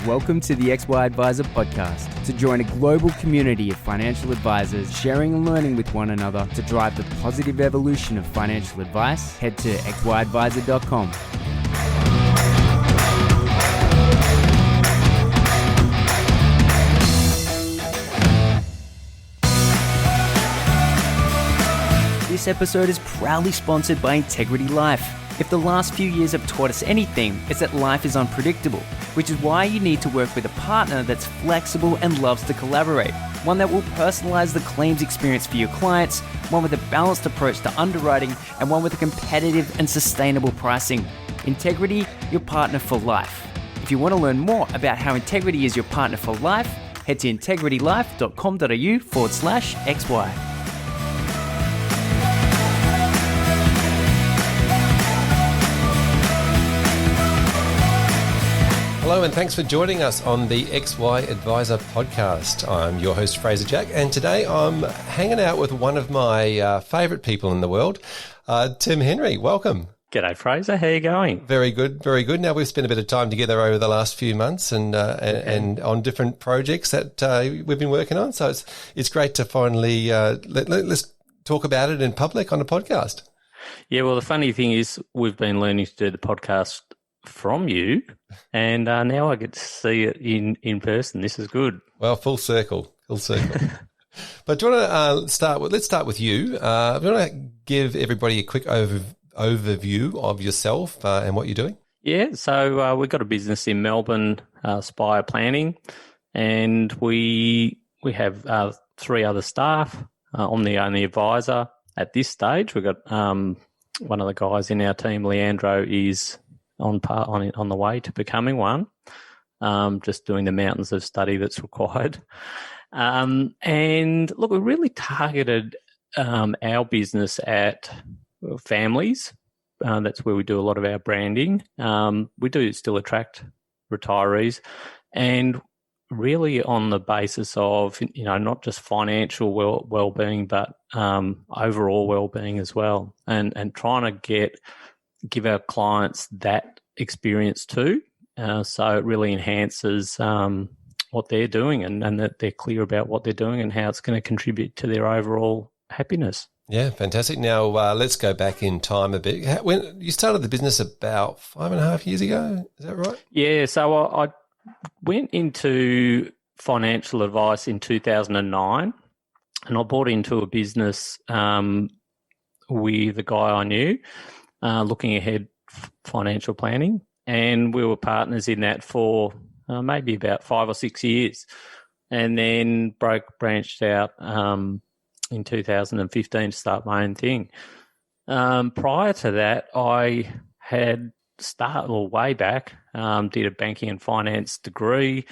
Welcome to the XY Advisor podcast. To join a global community of financial advisors sharing and learning with one another to drive the positive evolution of financial advice, head to xyadvisor.com. This episode is proudly sponsored by Integrity Life. If the last few years have taught us anything, it's that life is unpredictable, which is why you need to work with a partner that's flexible and loves to collaborate. One that will personalize the claims experience for your clients, one with a balanced approach to underwriting, and one with a competitive and sustainable pricing. Integrity, your partner for life. If you want to learn more about how Integrity is your partner for life, head to integritylife.com.au/XY. Hello and thanks for joining us on the XY Advisor podcast. I'm your host Fraser Jack, and today I'm hanging out with one of my favourite people in the world, Tim Henry. Welcome. G'day Fraser, how are you going? Very good, very good. Now we've spent a bit of time together over the last few months and on different projects that we've been working on. So it's great to finally let's talk about it in public on a podcast. Yeah, well the funny thing is we've been learning to do the podcast from you, and now I get to see it in person. This is good. Well, full circle. But do you want to let's start with you. Do you want to give everybody a quick overview of yourself and what you're doing? Yeah, so we've got a business in Melbourne, Spire Planning, and we have 3 other staff. I'm the only advisor at this stage. We've got one of the guys in our team, Leandro, is on the way to becoming one, just doing the mountains of study that's required. And look, we really targeted our business at families. That's where we do a lot of our branding. We do still attract retirees, and really on the basis of, not just financial well-being, but overall well-being as well, and trying to give our clients that experience too. So it really enhances what they're doing and that they're clear about what they're doing and how it's going to contribute to their overall happiness. Yeah, fantastic. Now, let's go back in time a bit. When you started the business about 5.5 years ago, is that right? Yeah, so I went into financial advice in 2009, and I bought into a business with a guy I knew, looking ahead financial planning, and we were partners in that for maybe about 5 or 6 years, and then branched out in 2015 to start my own thing. Prior to that, I had way back, did a banking and finance degree.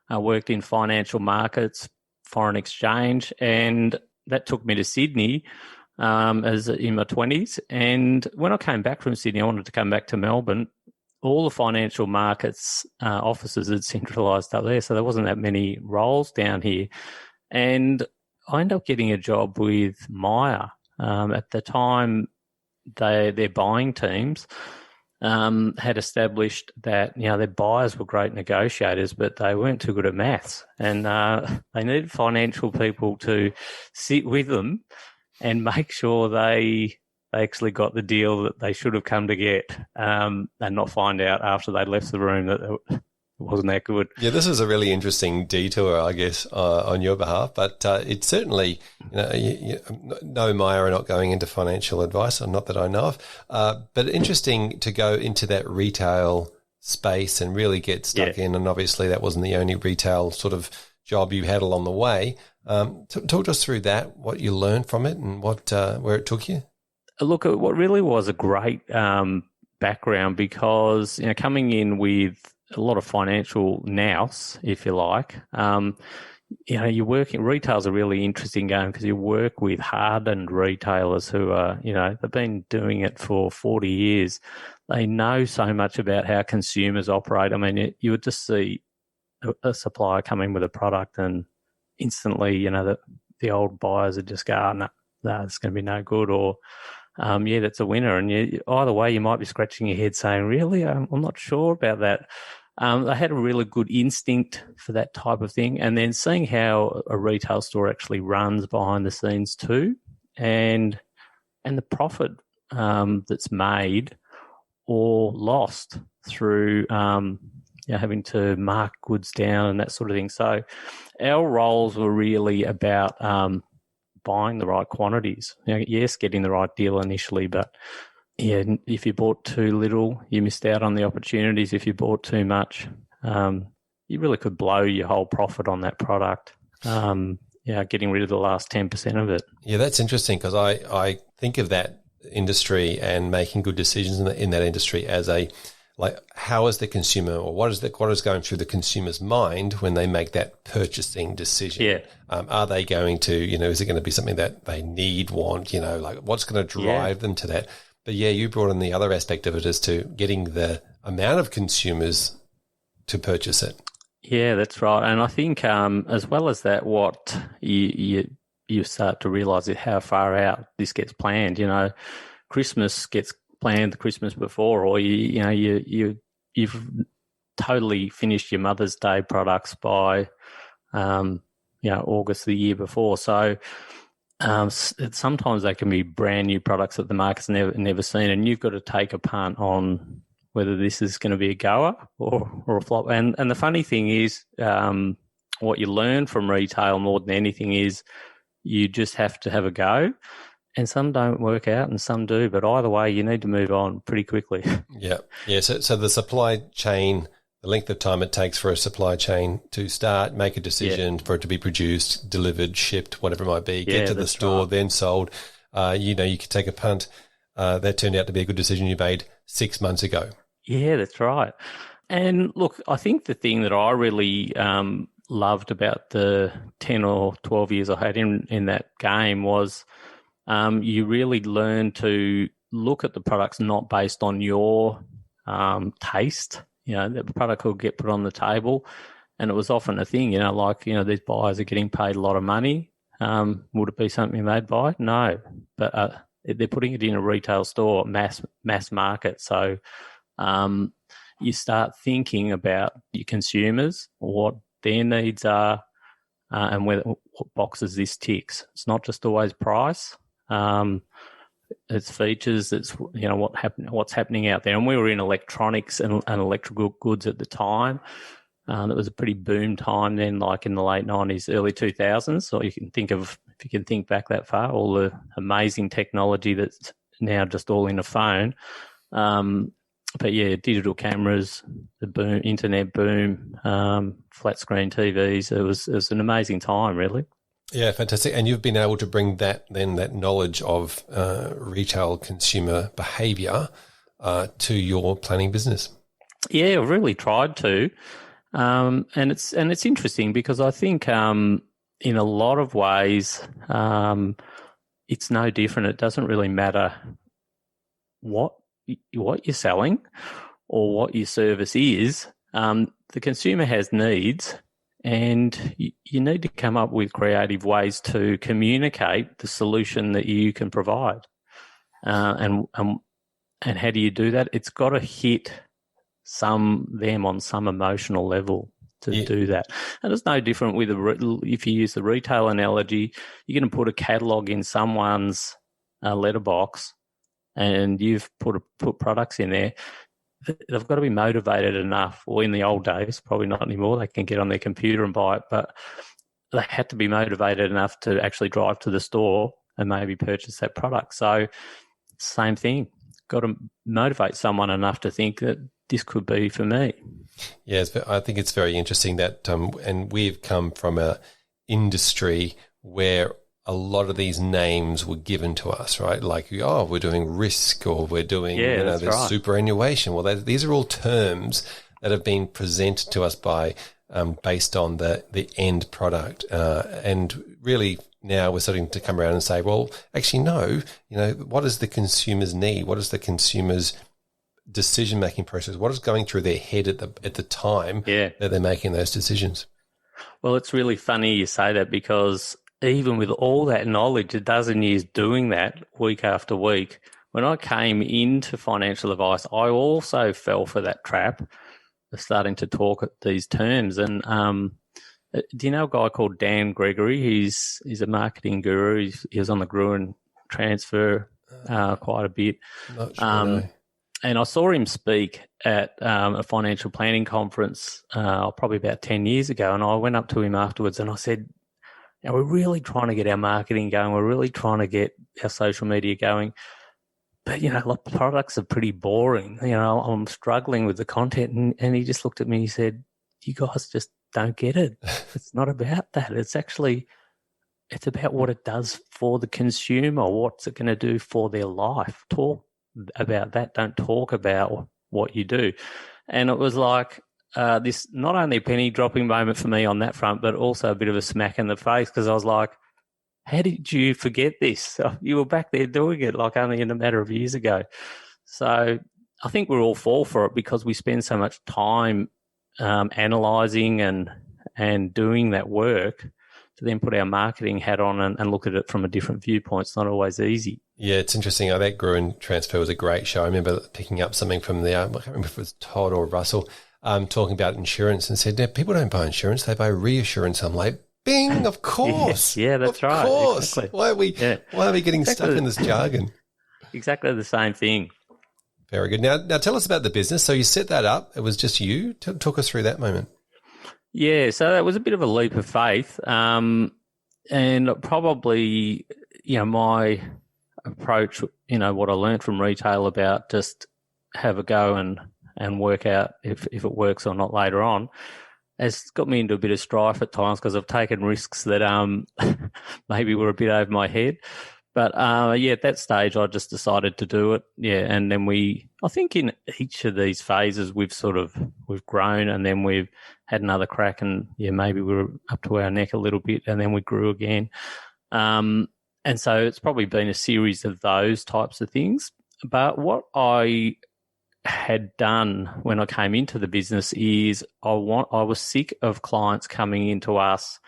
I worked in financial markets, foreign exchange, and that took me to Sydney as in my 20s. And when I came back from Sydney, I wanted to come back to Melbourne. All the financial markets offices had centralised up there, so there wasn't that many roles down here. And I ended up getting a job with Myer. At the time, their buying teams had established that their buyers were great negotiators, but they weren't too good at maths, and they needed financial people to sit with them and make sure they actually got the deal that they should have come to get, and not find out after they left the room that it wasn't that good. Yeah, this is a really interesting detour, I guess, on your behalf. But it's certainly, no, Maya are not going into financial advice, or not that I know of. But interesting to go into that retail space and really get stuck in. And obviously, that wasn't the only retail sort of job you had along the way. Talk us through that, what you learned from it, and where it took you. Look, what really was a great background, because coming in with a lot of financial nous, if you like. You're working. Retail's a really interesting game because you work with hardened retailers who are, they've been doing it for 40 years. They know so much about how consumers operate. I mean, you would just see a supplier come in with a product, and instantly, the old buyers would just go, no, it's going to be no good, or that's a winner. And either way, you might be scratching your head saying, really, I'm not sure about that. They had a really good instinct for that type of thing. And then seeing how a retail store actually runs behind the scenes too, and the profit that's made or lost through having to mark goods down and that sort of thing. So our roles were really about buying the right quantities. Yes, getting the right deal initially, but yeah, if you bought too little, you missed out on the opportunities. If you bought too much, you really could blow your whole profit on that product. Getting rid of the last 10% of it. Yeah, that's interesting because I think of that industry and making good decisions in that industry as how is the consumer, or what is going through the consumer's mind when they make that purchasing decision? Yeah. Are they going to, is it going to be something that they need, want, what's going to drive them to that? But yeah, you brought in the other aspect of it as to getting the amount of consumers to purchase it. Yeah, that's right. And I think as well as that, what you start to realise is how far out this gets planned. Christmas gets planned the Christmas before, or you've totally finished your Mother's Day products by August the year before. So sometimes they can be brand new products that the market's never seen, and you've got to take a punt on whether this is going to be a goer or a flop. And the funny thing is, what you learn from retail more than anything is you just have to have a go. And some don't work out and some do, but either way, you need to move on pretty quickly. Yeah. So the supply chain, the length of time it takes for a supply chain to start, make a decision, for it to be produced, delivered, shipped, whatever it might be, get to the store, then sold. You could take a punt. That turned out to be a good decision you made 6 months ago. Yeah, that's right. And look, I think the thing that I really loved about the 10 or 12 years I had in that game was you really learn to look at the products not based on your taste. The product will get put on the table, and it was often a thing, these buyers are getting paid a lot of money. Would it be something they'd buy? No, but they're putting it in a retail store, mass market. So you start thinking about your consumers, what their needs are, and what boxes this ticks. It's not just always price. It's features. It's what's happening out there. And we were in electronics and electrical goods at the time. It was a pretty boom time then, like in the late 90s, early 2000s. So if you can think back that far, all the amazing technology that's now just all in a phone. But yeah, digital cameras, the boom, internet boom, flat screen TVs. It was an amazing time, really. Yeah, fantastic. And you've been able to bring that knowledge of retail consumer behaviour to your planning business. Yeah, I've really tried to, and it's interesting because I think in a lot of ways it's no different. It doesn't really matter what you're selling or what your service is. The consumer has needs. And you need to come up with creative ways to communicate the solution that you can provide. And how do you do that? It's got to hit them on some emotional level to do that. And it's no different with if you use the retail analogy, you're going to put a catalogue in someone's letterbox, and you've put products in there. They've got to be motivated enough, or in the old days, probably not anymore, they can get on their computer and buy it, but they had to be motivated enough to actually drive to the store and maybe purchase that product. So same thing, got to motivate someone enough to think that this could be for me. Yes, I think it's very interesting that, and we've come from an industry where a lot of these names were given to us, right? Like, we're doing risk, or we're doing superannuation. Well, these are all terms that have been presented to us by based on the end product, and really now we're starting to come around and say, well, actually, no. What does the consumer's need? What is the consumer's decision-making process? What is going through their head at the time that they're making those decisions? Well, it's really funny you say that, because even with all that knowledge, a dozen years doing that week after week, when I came into financial advice, I also fell for that trap starting to talk at these terms. And do you know a guy called Dan Gregory? He's a marketing guru. He was on the Gruen transfer quite a bit. Not sure, no. And I saw him speak at a financial planning conference probably about 10 years ago. And I went up to him afterwards and I said, we're really trying to get our marketing going. We're really trying to get our social media going. But, the products are pretty boring. I'm struggling with the content. And he just looked at me and he said, you guys just don't get it. It's not about that. It's about what it does for the consumer. What's it going to do for their life? Talk about that. Don't talk about what you do. And it was like this not only a penny dropping moment for me on that front, but also a bit of a smack in the face, because I was like, how did you forget this? You were back there doing it like only in a matter of years ago. So I think we're all fall for it because we spend so much time analysing and doing that work to then put our marketing hat on and look at it from a different viewpoint. It's not always easy. Yeah, it's interesting. That Gruen transfer was a great show. I remember picking up something from I can't remember if it was Todd or Russell, talking about insurance and said, people don't buy insurance, they buy reassurance. I'm like, bing, of course. Yeah, that's right. Of course. Exactly. Why are we getting stuck in this jargon? Exactly the same thing. Very good. Now tell us about the business. So you set that up. It was just you. Talk us through that moment. Yeah, so that was a bit of a leap of faith. And probably, my approach, what I learned from retail about just have a go and work out if it works or not later on, has got me into a bit of strife at times because I've taken risks that maybe were a bit over my head. But, at that stage, I just decided to do it. Yeah, and then I think in each of these phases, we've grown, and then we've had another crack, and, maybe we were up to our neck a little bit, and then we grew again. And so it's probably been a series of those types of things. But what I had done when I came into the business is I was sick of clients coming into us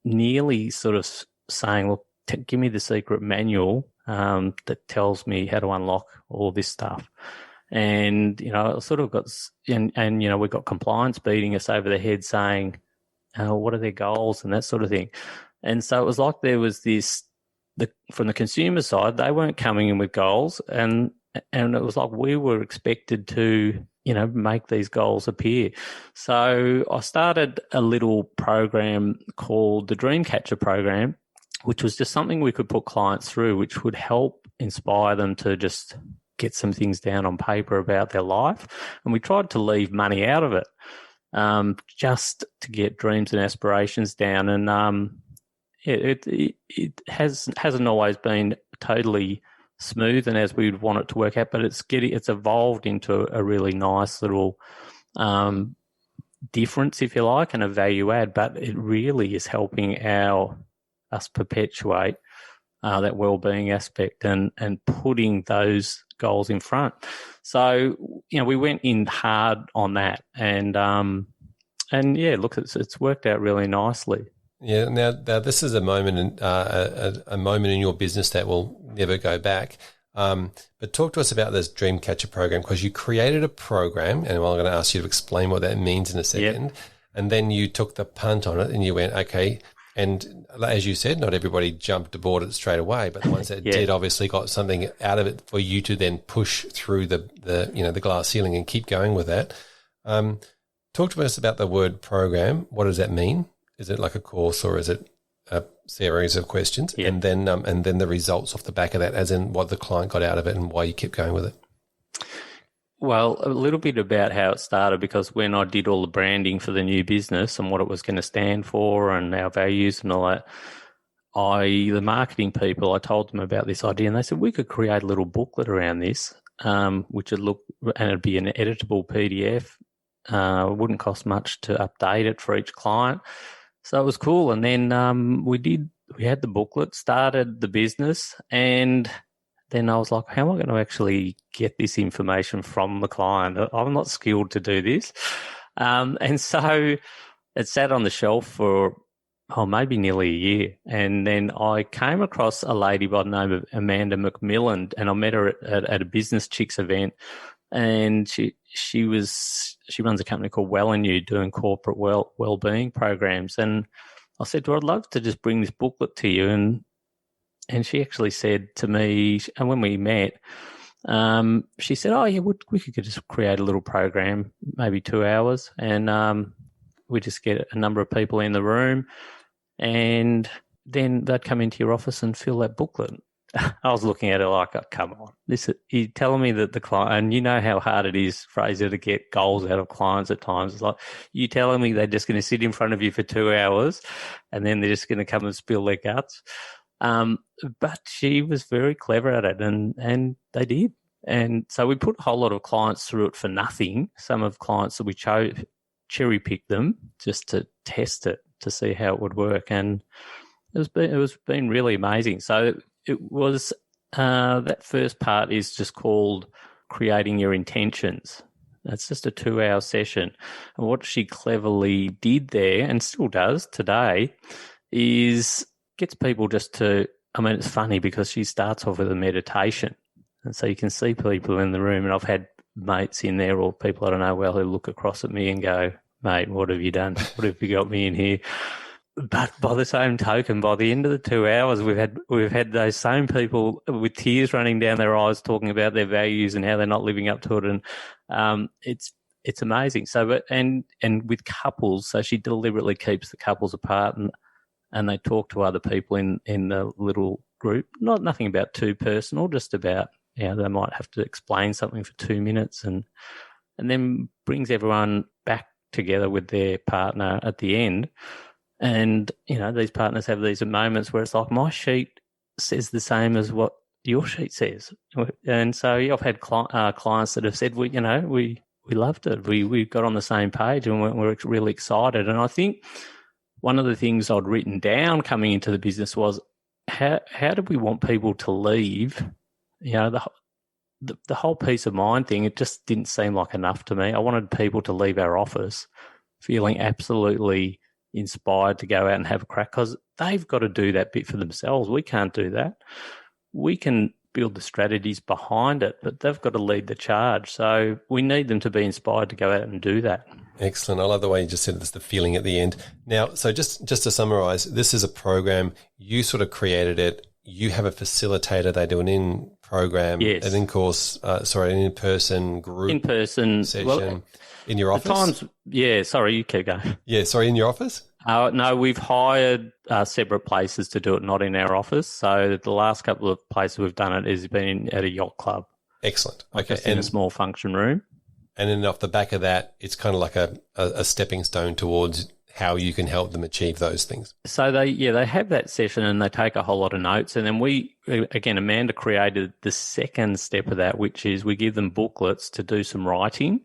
nearly sort of saying, look, give me the secret manual that tells me how to unlock all this stuff. And, I sort of got, and we got compliance beating us over the head saying, what are their goals and that sort of thing. And so it was like there was from the consumer side, they weren't coming in with goals, and it was like we were expected to, make these goals appear. So I started a little program called the Dreamcatcher program, which was just something we could put clients through, which would help inspire them to just get some things down on paper about their life. And we tried to leave money out of it, just to get dreams and aspirations down. And it hasn't always been totally smooth and as we'd want it to work out, but it's evolved into a really nice little difference, if you like, and a value add. But it really is helping us perpetuate that well-being aspect and putting those goals in front. So, we went in hard on that, and look, it's worked out really nicely. Yeah. Now this is a moment in your business that will never go back. But talk to us about this Dreamcatcher program, because you created a program, and I'm going to ask you to explain what that means in a second. Yep. And then you took the punt on it and you went, okay. And as you said, not everybody jumped aboard it straight away, but the ones that did obviously got something out of it for you to then push through the glass ceiling and keep going with that. Talk to us about the word program. What does that mean? Is it like a course, or is it a series of questions? Yeah. And then the results off the back of that, as in what the client got out of it and why you kept going with it. Well, a little bit about how it started, because when I did all the branding for the new business and what it was going to stand for and our values and all that, the marketing people, I told them about this idea, and they said we could create a little booklet around this, which would look, and it'd be an editable PDF. It wouldn't cost much to update it for each client. So it was cool. And then we had the booklet, started the business, and then I was like, how am I going to actually get this information from the client? I'm not skilled to do this. And so it sat on the shelf for, maybe nearly a year. And then I came across a lady by the name of Amanda McMillan, and I met her at a Business Chicks event. and she runs a company called Well and You, doing corporate well-being programs. And I said to her, I'd love to just bring this booklet to you. And she actually said to me, and when we met, she said, oh, yeah, we could just create a little program, maybe 2 hours, and we just get a number of people in the room, and then they'd come into your office and fill that booklet. I was looking at it like, oh, come on. You're telling me that the client, and you know how hard it is, Fraser, to get goals out of clients at times. It's like, you telling me they're just going to sit in front of you for 2 hours and then they're just going to come and spill their guts. But she was very clever at it, and they did. And so we put a whole lot of clients through it for nothing. Some of clients that we cherry-picked them just to test it, to see how it would work. And it was been really amazing. So it was that first part is just called creating your intentions. That's just a 2-hour session. And what she cleverly did there, and still does today, is gets people just to, I mean, it's funny because she starts off with a meditation. And so you can see people in the room, and I've had mates in there or people I don't know well who look across at me and go, mate, what have you done? What have you got me in here? But by the same token, by the end of the 2 hours, we've had those same people with tears running down their eyes talking about their values and how they're not living up to it, and it's amazing. So, and with couples, so she deliberately keeps the couples apart, and they talk to other people in the little group. Nothing about too personal, just about they might have to explain something for 2 minutes, and then brings everyone back together with their partner at the end. And, these partners have these moments where it's like, my sheet says the same as what your sheet says. And so I've had clients that have said, we loved it. We got on the same page and we're really excited. And I think one of the things I'd written down coming into the business was, how did we want people to leave? The whole peace of mind thing, it just didn't seem like enough to me. I wanted people to leave our office feeling absolutely inspired to go out and have a crack, because they've got to do that bit for themselves. We can't do that. We can build the strategies behind it, but they've got to lead the charge. So we need them to be inspired to go out and do that. Excellent. I love the way you just said this, the feeling at the end. Now, so just to summarize, this is a program. You sort of created it. You have a facilitator. They do an in-program, yes, an in-course, an in-person group. In-person session in your office? At times, sorry, you keep going. Yeah, sorry, in your office? No, we've hired separate places to do it, not in our office. So the last couple of places we've done it has been at a yacht club. Excellent. Okay. In a small function room. And then off the back of that, it's kind of like a stepping stone towards how you can help them achieve those things. So they have that session and they take a whole lot of notes. And then Amanda created the second step of that, which is we give them booklets to do some writing,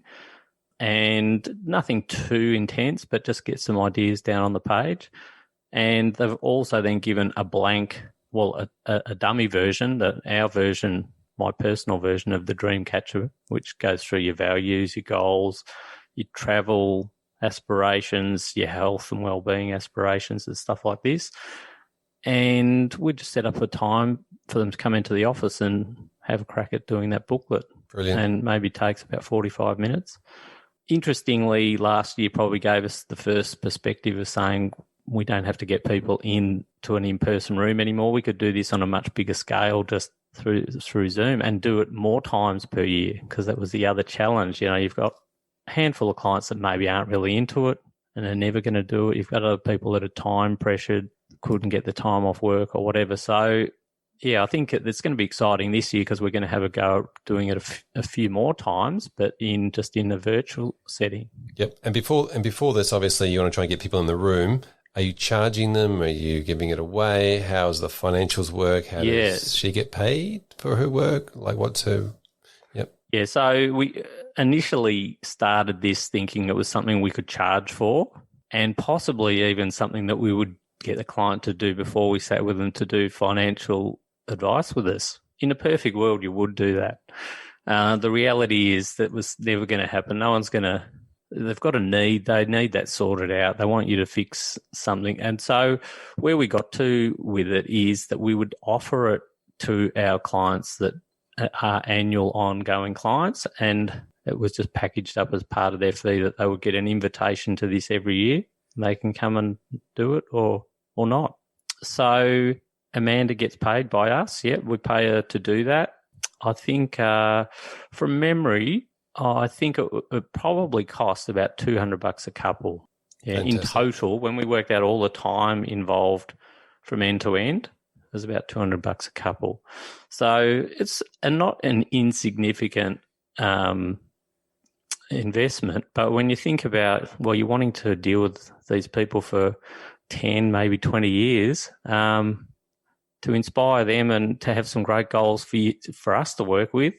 and nothing too intense, but just get some ideas down on the page. And they've also then given a blank, a dummy version, our version, my personal version of the Dreamcatcher, which goes through your values, your goals, your travel aspirations, your health and well-being aspirations and stuff like this. And we just set up a time for them to come into the office and have a crack at doing that booklet. Brilliant. And maybe takes about 45 minutes. Interestingly, last year probably gave us the first perspective of saying we don't have to get people into an in-person room anymore. We could do this on a much bigger scale just through Zoom and do it more times per year, because that was the other challenge. You've got a handful of clients that maybe aren't really into it and are never going to do it. You've got other people that are time pressured, couldn't get the time off work or whatever. So, I think it's going to be exciting this year because we're going to have a go at doing it a few more times, but in a virtual setting. Yep. And before this, obviously, you want to try and get people in the room. Are you charging them? Are you giving it away? How's the financials work? How does she get paid for her work? Like, what's her? Yep. Yeah. So we initially started this thinking it was something we could charge for, and possibly even something that we would get the client to do before we sat with them to do financial advice with us. In a perfect world, you would do that. The reality is that was never going to happen. No one's going to. They've got they need that sorted out. They want you to fix something. And so where we got to with it is that we would offer it to our clients that are annual ongoing clients, and it was just packaged up as part of their fee that they would get an invitation to this every year. They can come and do it or not. So Amanda gets paid by us. Yeah, we pay her to do that. I think from memory, I think it probably costs about $200 a couple. Yeah, in total, when we worked out all the time involved from end to end, it was about $200 a couple. So it's not an insignificant investment. But when you think about, well, you're wanting to deal with these people for 10, maybe 20 years, to inspire them and to have some great goals for us to work with,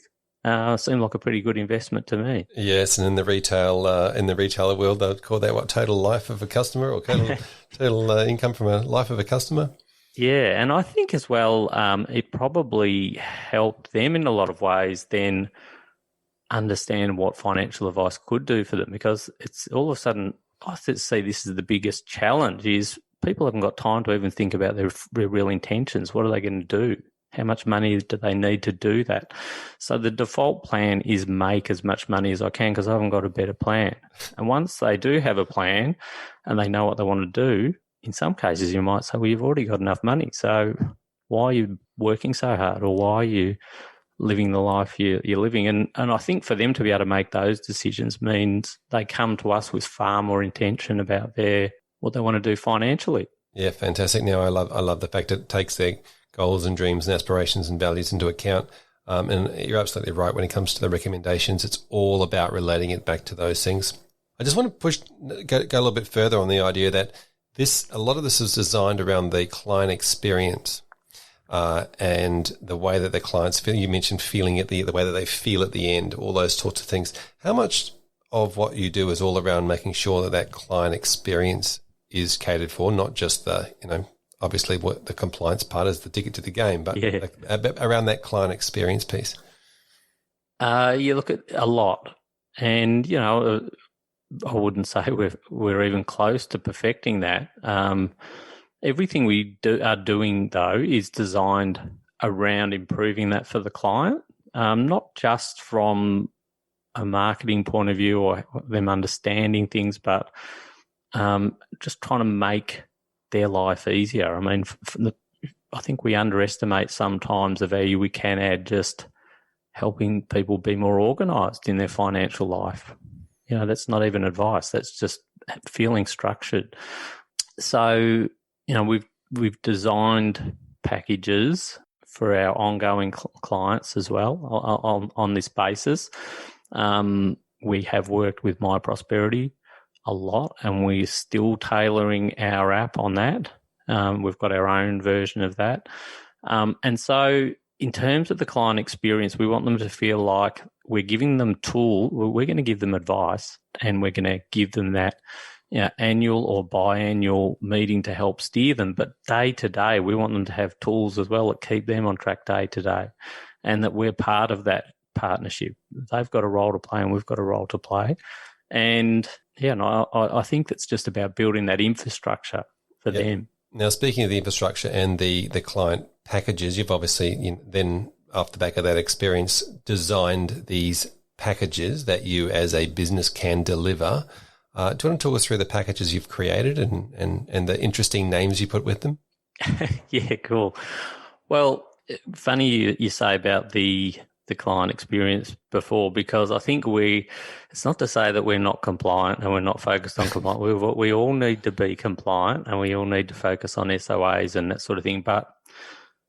seemed like a pretty good investment to me. Yes, and in the retailer world, they would call that what, total life of a customer, or total income from a life of a customer. Yeah, and I think as well, it probably helped them in a lot of ways then understand what financial advice could do for them, because it's all of a sudden, I see this is the biggest challenge, is people haven't got time to even think about their real intentions. What are they going to do? How much money do they need to do that? So the default plan is make as much money as I can because I haven't got a better plan. And once they do have a plan and they know what they want to do, in some cases you might say, well, you've already got enough money. So why are you working so hard, or why are you living the life you're living? And I think for them to be able to make those decisions means they come to us with far more intention about what they want to do financially. Yeah, fantastic. Now, I love the fact that it takes their goals and dreams and aspirations and values into account. And you're absolutely right. When it comes to the recommendations, it's all about relating it back to those things. I just want to go a little bit further on the idea that a lot of this is designed around the client experience and the way that the clients feel. You mentioned feeling at the way that they feel at the end, all those sorts of things. How much of what you do is all around making sure that client experience is catered for, not just obviously what the compliance part is the ticket to the game, but around that client experience piece? You look at a lot, and I wouldn't say we're even close to perfecting that. Everything we are doing though is designed around improving that for the client, not just from a marketing point of view or them understanding things, but just trying to make their life easier. I mean, I think we underestimate sometimes the value we can add just helping people be more organised in their financial life. That's not even advice. That's just feeling structured. So, we've designed packages for our ongoing clients as well on this basis. We have worked with My Prosperity a lot, and we're still tailoring our app on that. We've got our own version of that. And so in terms of the client experience, we want them to feel like we're giving them we're going to give them advice, and we're going to give them that annual or biannual meeting to help steer them. But day to day, we want them to have tools as well that keep them on track day to day, and that we're part of that partnership. They've got a role to play and we've got a role to play. And I think that's just about building that infrastructure for them. Now, speaking of the infrastructure and the client packages, you've obviously then, off the back of that experience, designed these packages that you as a business can deliver. Do you want to talk us through the packages you've created and the interesting names you put with them? Yeah, cool. Well, funny you say about the client experience before, because I think it's not to say that we're not compliant and we're not focused on compliance. We all need to be compliant, and we all need to focus on SOAs and that sort of thing. But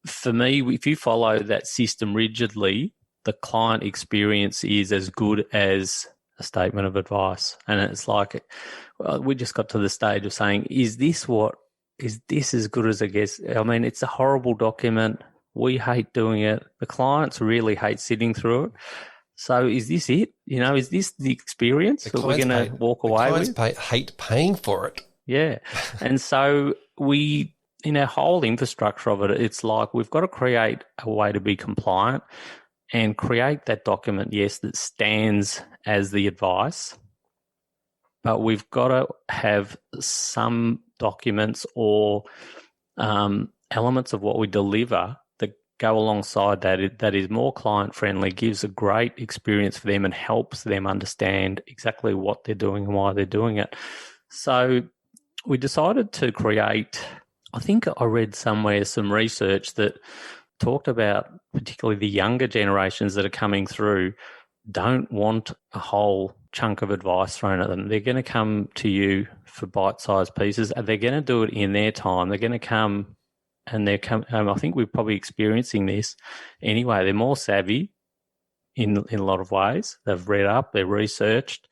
for me, if you follow that system rigidly, the client experience is as good as a statement of advice. And it's like, we just got to the stage of saying, is this as good as I guess? I mean, it's a horrible document. We hate doing it. The clients really hate sitting through it. So is this it? Is this the experience that we're going to walk away with? Clients hate paying for it. Yeah. And so in our whole infrastructure of it, it's like we've got to create a way to be compliant and create that document, yes, that stands as the advice. But we've got to have some documents or elements of what we deliver that go alongside that, that is more client friendly, gives a great experience for them and helps them understand exactly what they're doing and why they're doing it. So we decided to create, I think I read somewhere some research that talked about particularly the younger generations that are coming through don't want a whole chunk of advice thrown at them. They're going to come to you for bite-sized pieces. They're going to do it in their time. They're going to come and I think we're probably experiencing this anyway. They're more savvy in a lot of ways. They've read up, they've researched,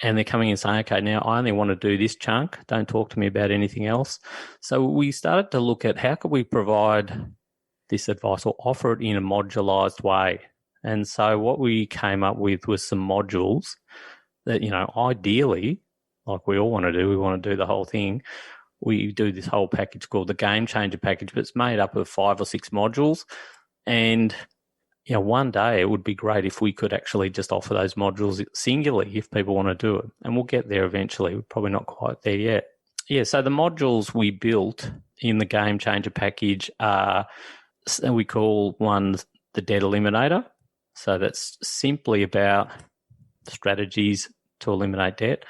and they're coming and saying, okay, now I only want to do this chunk. Don't talk to me about anything else. So we started to look at how could we provide this advice or offer it in a modularized way. And so what we came up with was some modules that, ideally, like we all want to do, we want to do the whole thing. We do this whole package called the Game Changer package, but it's made up of 5 or 6 modules. And, one day it would be great if we could actually just offer those modules singularly if people want to do it. And we'll get there eventually. We're probably not quite there yet. Yeah, so the modules we built in the Game Changer package are, we call one the Debt Eliminator. So that's simply about strategies to eliminate debt.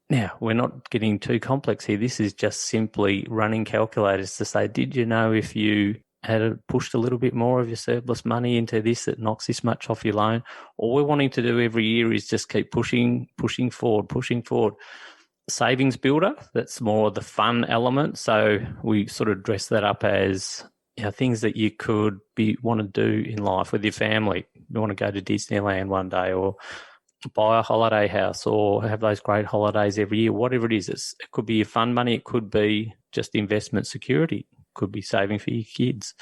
Now, we're not getting too complex here. This is just simply running calculators to say, did you know if you had pushed a little bit more of your surplus money into this, it knocks this much off your loan? All we're wanting to do every year is just keep pushing forward. Savings builder, that's more the fun element. So we sort of dress that up as things that you could want to do in life with your family. You want to go to Disneyland one day or buy a holiday house or have those great holidays every year, whatever it is. It could be your fun money. It could be just investment security. It could be saving for your kids.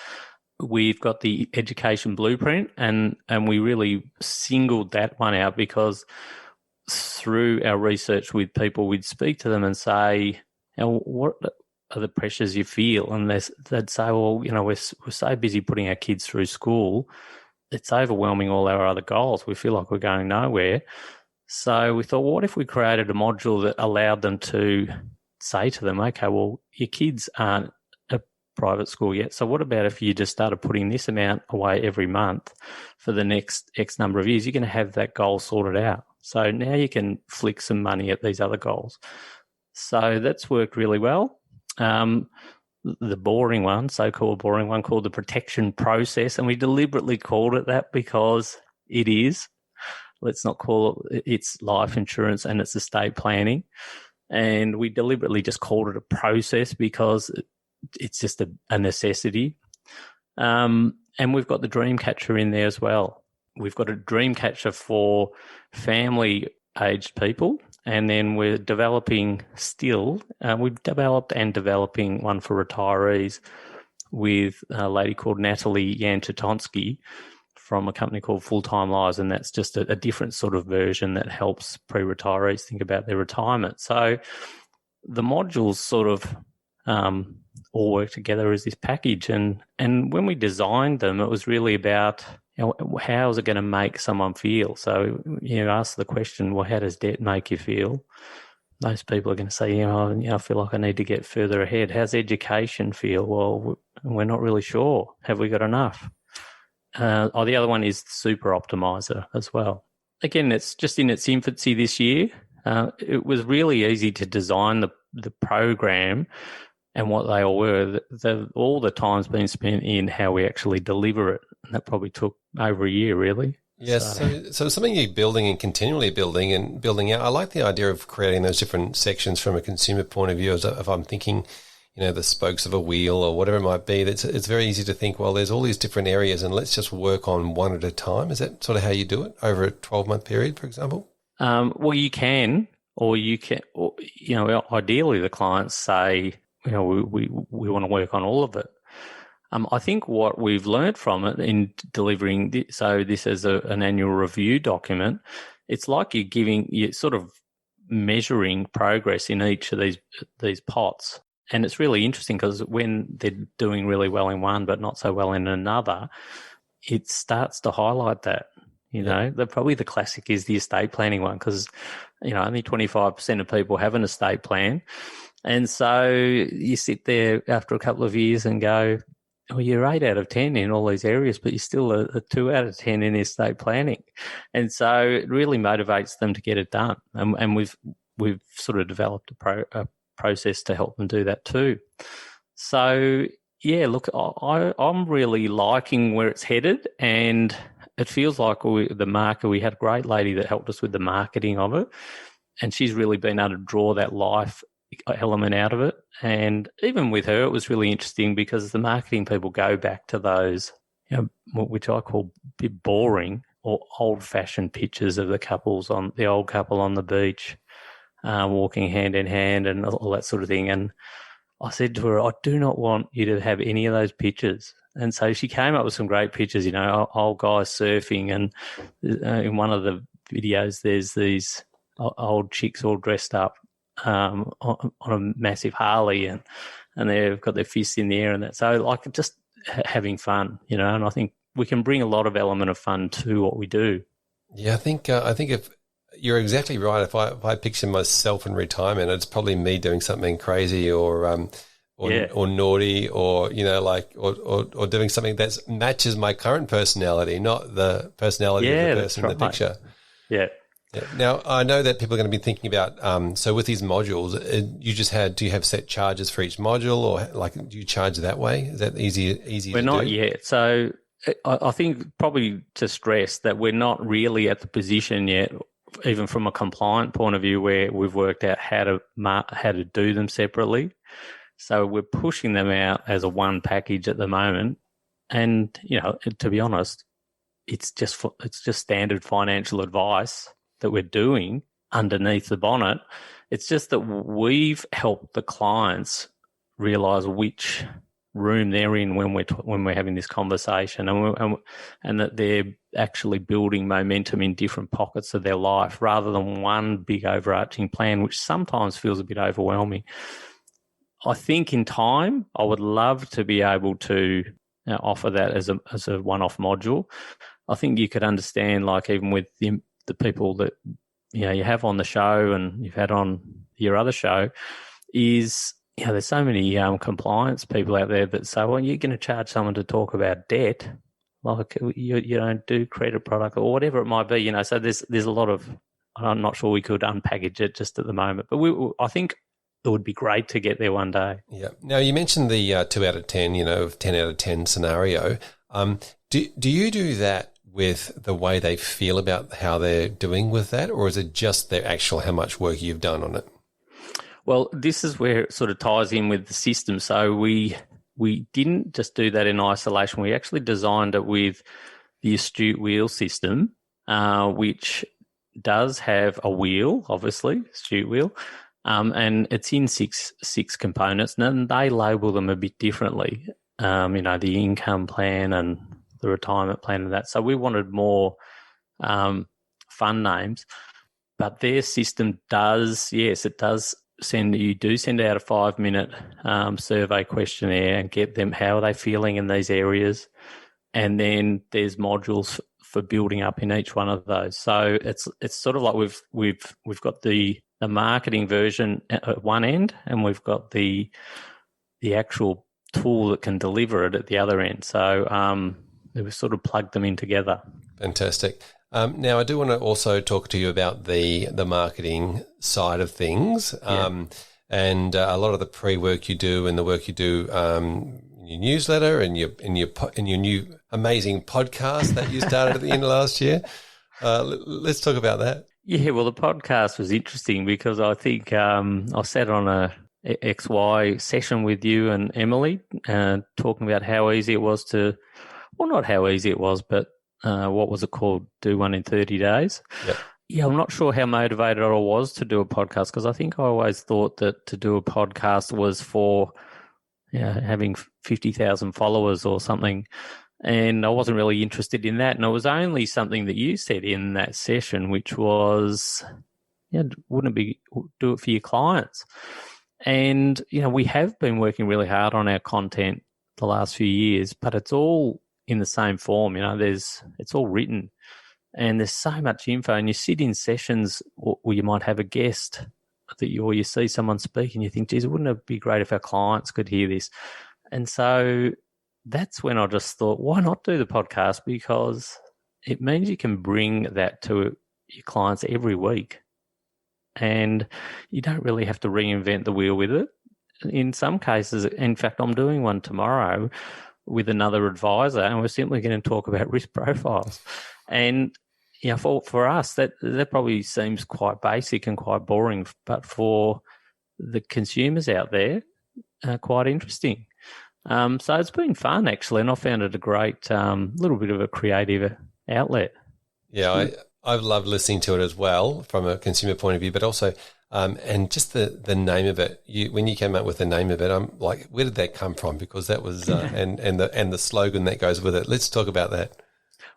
We've got the education blueprint and we really singled that one out because through our research with people, we'd speak to them and say, what are the pressures you feel? And they'd say, well, we're so busy putting our kids through school, it's overwhelming all our other goals. We feel like we're going nowhere. So we thought, well, what if we created a module that allowed them to say to them, okay, well, your kids aren't at private school yet. So what about if you just started putting this amount away every month for the next X number of years? You're going to have that goal sorted out. So now you can flick some money at these other goals. So that's worked really well. The boring one, so-called boring one, called the protection process. And we deliberately called it that because it is. Let's not call it, it's life insurance and it's estate planning. And we deliberately just called it a process because it's just a necessity. And we've got the Dreamcatcher in there as well. We've got a Dreamcatcher for family-aged people. And then we're developing we've developed and developing one for retirees with a lady called Natalie Yanchitonsky from a company called Full Time Lives. And that's just a different sort of version that helps pre-retirees think about their retirement. So the modules sort of all work together as this package. And when we designed them, it was really about how is it going to make someone feel? So you ask the question, well, how does debt make you feel? Most people are going to say, I feel like I need to get further ahead. How's education feel? Well, we're not really sure. Have we got enough? The other one is Super Optimizer as well. Again, it's just in its infancy this year. It was really easy to design the program and what they all were. All the time's been spent in how we actually deliver it. And that probably took over a year, really. Yes, so something you're building and continually building out. I like the idea of creating those different sections from a consumer point of view. As if I'm thinking, the spokes of a wheel or whatever it might be, it's very easy to think, well, there's all these different areas and let's just work on one at a time. Is that sort of how you do it over a 12-month period, for example? Well, you can, or ideally the clients say, we want to work on all of it. I think what we've learned from it in delivering this as an annual review document, it's like you're sort of measuring progress in each of these pots. And it's really interesting because when they're doing really well in one but not so well in another, it starts to highlight that. Probably the classic is the estate planning one because, only 25% of people have an estate plan. And so you sit there after a couple of years and go, well, you're 8 out of 10 in all these areas, but you're still a 2 out of 10 in estate planning. And so it really motivates them to get it done. And we've sort of developed a process to help them do that too. So, yeah, look, I'm really liking where it's headed, and it feels like we had a great lady that helped us with the marketing of it, and she's really been able to draw that life element out of it. And even with her, it was really interesting because the marketing people go back to those, which I call a bit boring or old-fashioned pictures of the old couple on the beach, walking hand in hand and all that sort of thing. And I said to her, I do not want you to have any of those pictures. And so she came up with some great pictures, old guys surfing. And in one of the videos, there's these old chicks all dressed up on a massive Harley, and they've got their fists in the air and that. So like just having fun, and I think we can bring a lot of element of fun to what we do. Yeah, I think if you're exactly right. If I picture myself in retirement, it's probably me doing something crazy or naughty, or or doing something that matches my current personality, not the personality of the person in the picture. Yeah. Yeah. Now, I know that people are going to be thinking about, so with these modules, do you have set charges for each module, or do you charge that way? Is that easy We're to not do? yet. So I think probably to stress that we're not really at the position yet, even from a compliant point of view, where we've worked out how to do them separately. So we're pushing them out as a one package at the moment. And, to be honest, it's just standard financial advice that we're doing underneath the bonnet. It's just that we've helped the clients realize which room they're in when we're having this conversation, and that they're actually building momentum in different pockets of their life rather than one big overarching plan, which sometimes feels a bit overwhelming. I think in time, I would love to be able to offer that as a one-off module. I think you could understand, like even with the people that you have on the show and you've had on your other show, is there's so many compliance people out there that say, well, you're going to charge someone to talk about debt, like you don't do credit product or whatever it might be. So there's a lot of, I'm not sure we could unpackage it just at the moment, but I think it would be great to get there one day. Yeah. Now, you mentioned the 2 out of 10, 10 out of 10 scenario. Do you do that with the way they feel about how they're doing with that, or is it just their actual how much work you've done on it? Well, this is where it sort of ties in with the system. So we didn't just do that in isolation. We actually designed it with the Astute Wheel system, which does have a wheel, obviously, Astute Wheel, and it's in six components, and they label them a bit differently. The income plan and the retirement plan and that. So we wanted more fun names, but their system does send out a 5-minute survey questionnaire and get them how are they feeling in these areas, and then there's modules for building up in each one of those. So it's sort of like we've got the marketing version at one end, and we've got the actual tool that can deliver it at the other end. So we've sort of plugged them in together. Fantastic. Now, I do want to also talk to you about the marketing side of things, and a lot of the pre-work you do and the work you do in your newsletter and in your new amazing podcast that you started at the end of last year. Let's talk about that. Yeah, well, the podcast was interesting because I think I sat on a XY session with you and Emily, talking about how easy it was not how easy it was, but what was it called? Do one in 30 days. Yep. Yeah, I'm not sure how motivated I was to do a podcast, because I think I always thought that to do a podcast was for having 50,000 followers or something. And I wasn't really interested in that. And it was only something that you said in that session, which was, wouldn't it be do it for your clients? And, we have been working really hard on our content the last few years, but it's all in the same form. It's all written, and there's so much info, and you sit in sessions where you might have a guest or you see someone speak and you think, geez, wouldn't it be great if our clients could hear this? And so that's when I just thought, why not do the podcast? Because it means you can bring that to your clients every week. And you don't really have to reinvent the wheel with it. In some cases, in fact, I'm doing one tomorrow with another advisor, and we're simply going to talk about risk profiles. And for us, that probably seems quite basic and quite boring, but for the consumers out there, quite interesting. So it's been fun, actually, and I found it a great little bit of a creative outlet. Yeah, I've loved listening to it as well from a consumer point of view, but also, and just the name of it. When you came up with the name of it, I'm like, where did that come from? Because that was and the slogan that goes with it. Let's talk about that.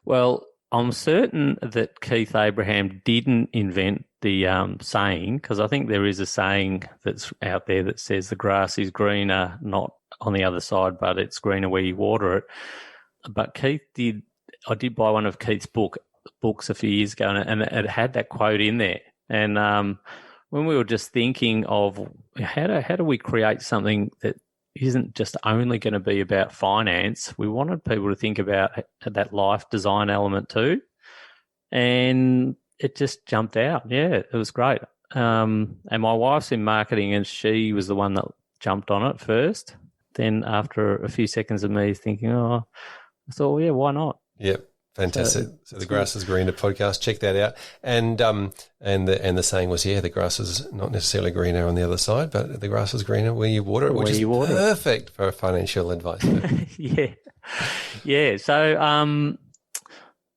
Well, I'm certain that Keith Abraham didn't invent the saying, because I think there is a saying that's out there that says the grass is greener, not on the other side, but it's greener where you water it. But Keith did. I did buy one of Keith's books a few years ago, and it had that quote in there. And when we were just thinking of how do we create something that isn't just only going to be about finance, we wanted people to think about that life design element too. And it just jumped out. Yeah, it was great. And my wife's in marketing, and she was the one that jumped on it first. Then after a few seconds of me thinking, I thought, well, yeah, why not? Yep. Fantastic. So the grass is greener podcast. Check that out. And the saying was, the grass is not necessarily greener on the other side, but the grass is greener where you water it, which is perfect for financial advice. Yeah. So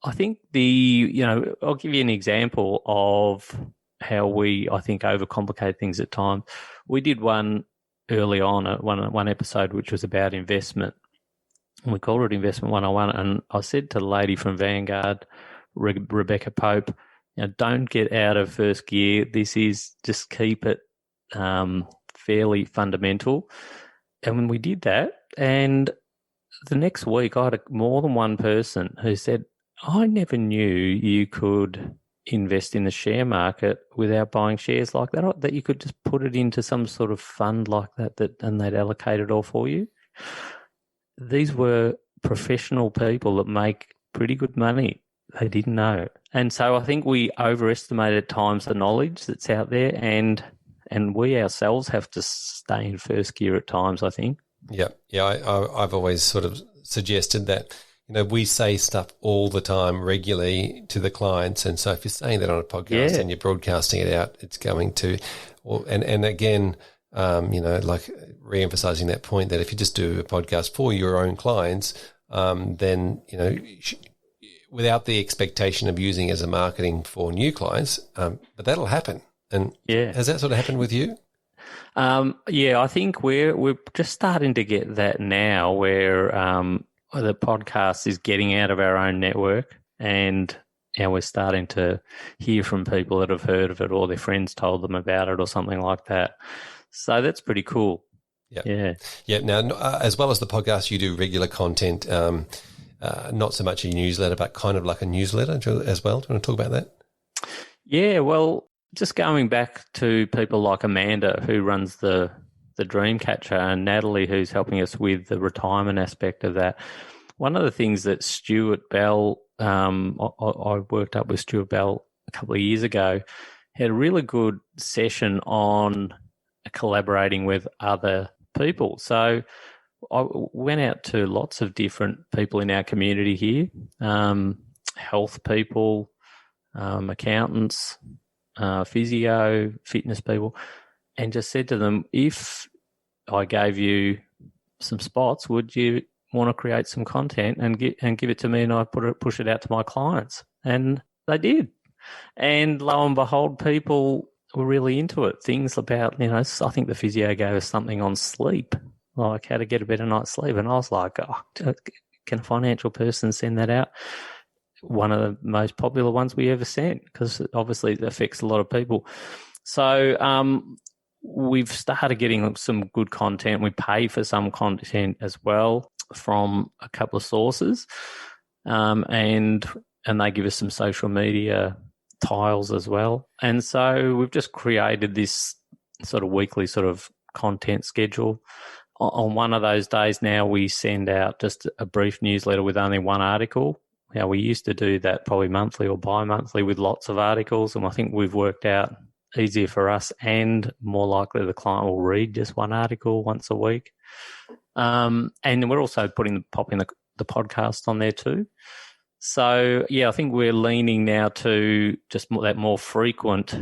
I think I'll give you an example of how we, I think, overcomplicate things at times. We did one early on, one episode, which was about investment. And we called it Investment 101. And I said to the lady from Vanguard, Rebecca Pope, don't get out of first gear. This is just keep it fairly fundamental. And when we did that, and the next week I had more than one person who said, I never knew you could invest in the share market without buying shares like that you could just put it into some sort of fund like that and they'd allocate it all for you. These were professional people that make pretty good money. They didn't know. And so I think we overestimate at times the knowledge that's out there, and we ourselves have to stay in first gear at times, I think. Yeah. I've always sort of suggested that, we say stuff all the time regularly to the clients. And so if you're saying that on a podcast and you're broadcasting it out, it's going to, and again, like re-emphasizing that point that if you just do a podcast for your own clients, then, without the expectation of using it as a marketing for new clients, but that'll happen. And has that sort of happened with you? I think we're just starting to get that now where the podcast is getting out of our own network, and we're starting to hear from people that have heard of it or their friends told them about it or something like that. So that's pretty cool. Yeah. Now, as well as the podcast, you do regular content, not so much a newsletter, but kind of like a newsletter as well. Do you want to talk about that? Yeah, well, just going back to people like Amanda, who runs the Dreamcatcher, and Natalie, who's helping us with the retirement aspect of that. One of the things that Stuart Bell, I worked up with Stuart Bell a couple of years ago, had a really good session on collaborating with other people. So I went out to lots of different people in our community here, health people, accountants, physio, fitness people, and just said to them, if I gave you some spots, would you want to create some content and give it to me, and I push it out to my clients? And they did. And lo and behold, people were really into it. Things about, I think the physio gave us something on sleep, like how to get a better night's sleep. And I was like, can a financial person send that out? One of the most popular ones we ever sent, because obviously it affects a lot of people. So we've started getting some good content. We pay for some content as well from a couple of sources, and they give us some social media tiles as well. And so we've just created this sort of weekly sort of content schedule. on one of those days now, we send out just a brief newsletter with only one article. Now, we used to do that probably monthly or bi-monthly with lots of articles, and I think we've worked out easier for us and more likely the client will read just one article once a week. And we're also popping the podcast on there too. So, yeah, I think we're leaning now to just that more frequent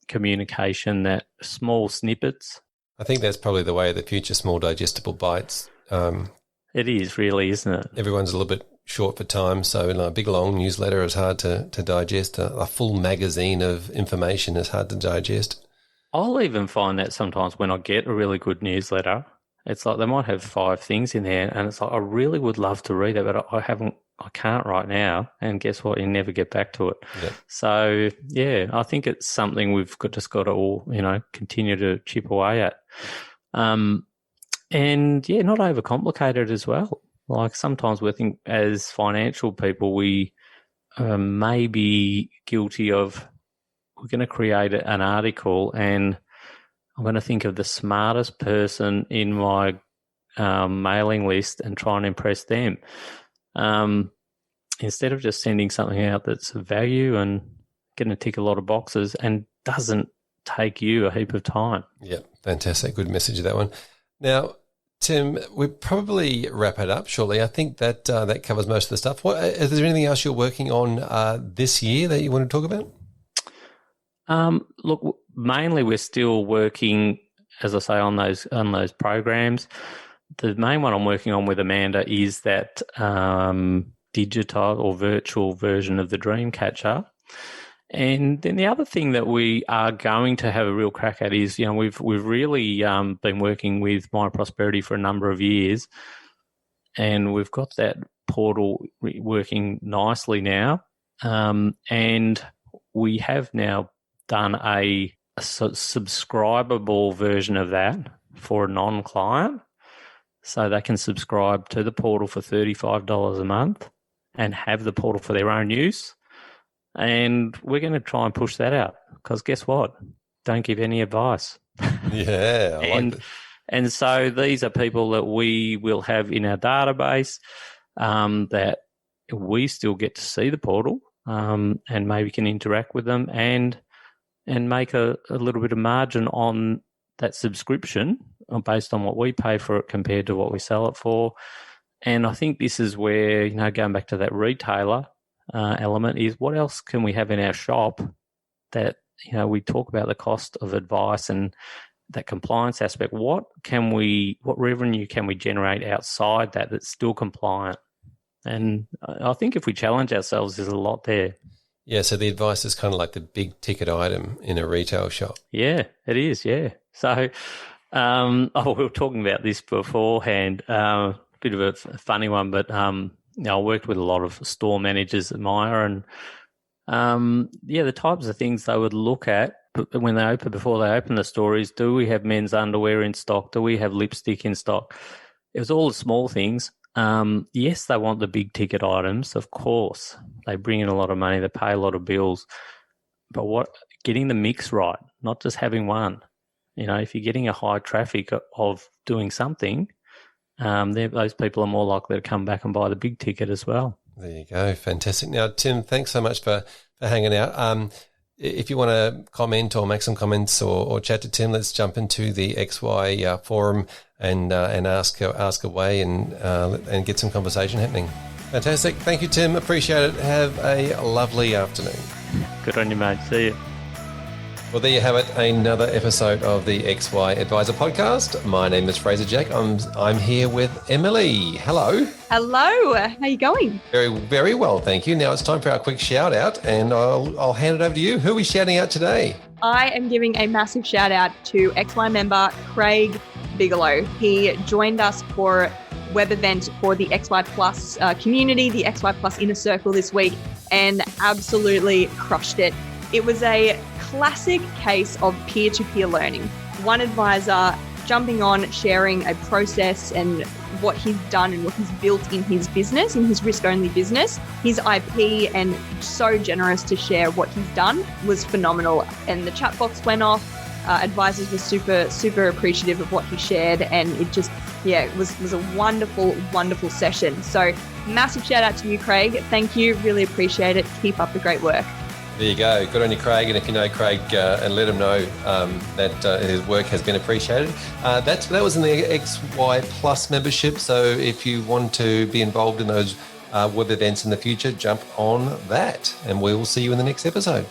communication, that small snippets. I think that's probably the way of the future, small digestible bites. It is really, isn't it? Everyone's a little bit short for time, so a big, long newsletter is hard to digest. A full magazine of information is hard to digest. I'll even find that sometimes when I get a really good newsletter, it's like they might have 5 things in there, and it's like I really would love to read it, but I can't right now. And guess what? You never get back to it. Yep. So yeah, I think it's something we've just got to all continue to chip away at, and yeah, not overcomplicate it as well. Like sometimes we think as financial people we may be guilty of, we're going to create an article and I'm going to think of the smartest person in my mailing list and try and impress them. Instead of just sending something out that's of value and going to tick a lot of boxes and doesn't take you a heap of time. Yeah, fantastic. Good message, that one. Now, Tim, we'll probably wrap it up shortly. I think that that covers most of the stuff. Is there anything else you're working on this year that you want to talk about? Look, mainly we're still working, as I say, on those programs. The main one I'm working on with Amanda is that digital or virtual version of the Dreamcatcher. And then the other thing that we are going to have a real crack at is, we've really been working with My Prosperity for a number of years, and we've got that portal working nicely now. And we have now done a subscribable version of that for a non-client. So they can subscribe to the portal for $35 a month and have the portal for their own use. And we're going to try and push that out because guess what? Don't give any advice. Yeah, I like that. And so these are people that we will have in our database that we still get to see the portal and maybe can interact with them and make a little bit of margin on that subscription based on what we pay for it compared to what we sell it for. And I think this is where, going back to that retailer element is what else can we have in our shop that, we talk about the cost of advice and that compliance aspect. What revenue can we generate outside that's still compliant? And I think if we challenge ourselves, there's a lot there. Yeah, so the advice is kind of like the big ticket item in a retail shop. Yeah, it is, yeah. So we were talking about this beforehand, bit of a funny one, but I worked with a lot of store managers at Myer and the types of things they would look at when before they open the store is, do we have men's underwear in stock? Do we have lipstick in stock? It was all the small things. Yes, they want the big ticket items, of course. They bring in a lot of money, they pay a lot of bills. But getting the mix right, not just having one. If you're getting a high traffic of doing something, those people are more likely to come back and buy the big ticket as well. There you go. Fantastic. Now, Tim, thanks so much for hanging out. If you want to comment or make some comments or chat to Tim, let's jump into the XY forum and ask away and get some conversation happening. Fantastic. Thank you, Tim. Appreciate it. Have a lovely afternoon. Good on you, mate. See you. Well, there you have it, another episode of the XY Advisor podcast. My name is Fraser Jack. I'm here with Emily. Hello. Hello. How you going? Very, very well, thank you. Now it's time for our quick shout out, and I'll hand it over to you. Who are we shouting out today? I am giving a massive shout out to XY member Craig Bigelow. He joined us for web event for the XY Plus community, the XY Plus Inner Circle this week, and absolutely crushed it. It was a classic case of peer-to-peer learning. One advisor jumping on, sharing a process and what he's done and what he's built in his business, in his risk-only business. His IP and so generous to share what he's done was phenomenal. And the chat box went off. advisors were super appreciative of what he shared, and it just, it was a wonderful session. So massive shout out to you, Craig. Thank you. Really appreciate it. Keep up the great work. There you go. Good on you, Craig. And if you know Craig, and let him know that his work has been appreciated. That was in the XY Plus membership. So if you want to be involved in those web events in the future, jump on that. And we will see you in the next episode.